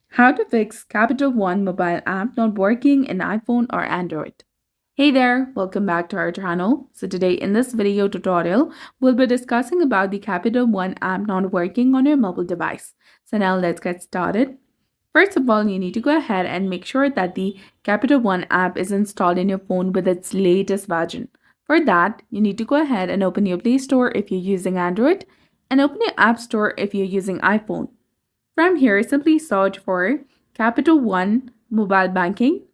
How to fix Capital One mobile app not working in iPhone or Android. Hey there, welcome back to our channel. So today in this video tutorial, we'll be discussing about the Capital One app not working on your mobile device. So now let's get started. First of all, you need to go ahead and make sure that the Capital One app is installed in your phone with its latest version. For that, you need to go ahead and open your Play Store if you're using Android and open your App Store if you're using iPhone. From here, simply search for Capital One Mobile Banking.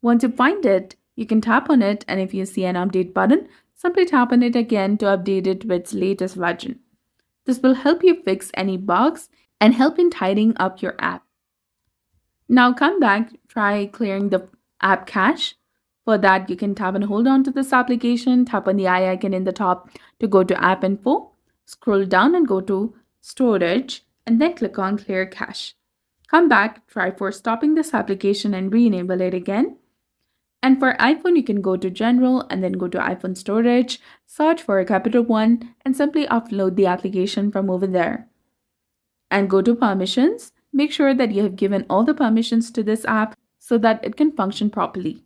Once you find it, you can tap on it, and if you see an update button, simply tap on it again to update it with its latest version. This will help you fix any bugs and help in tidying up your app. Now come back, try clearing the app cache. For that, you can tap and hold on to this application, tap on the eye icon in the top to go to App Info, scroll down and go to Storage, and then click on Clear Cache. Come back, try for stopping this application and re-enable it again. And for iPhone, you can go to General and then go to iPhone Storage, search for Capital One, and simply upload the application from over there. And go to Permissions. Make sure that you have given all the permissions to this app so that it can function properly.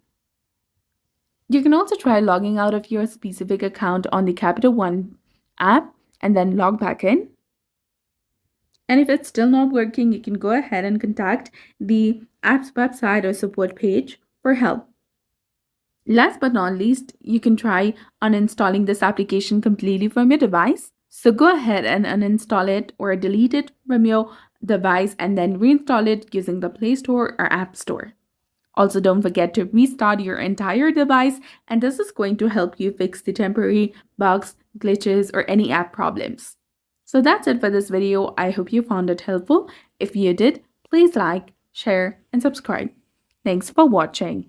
You can also try logging out of your specific account on the Capital One app and then log back in. And if it's still not working, you can go ahead and contact the app's website or support page for help. Last but not least, you can try uninstalling this application completely from your device. So go ahead and uninstall it or delete it from your device and then reinstall it using the Play Store or App Store. Also, don't forget to restart your entire device, and this is going to help you fix the temporary bugs, glitches, or any app problems. So that's it for this video. I hope you found it helpful. If you did, please like, share, and subscribe. Thanks for watching.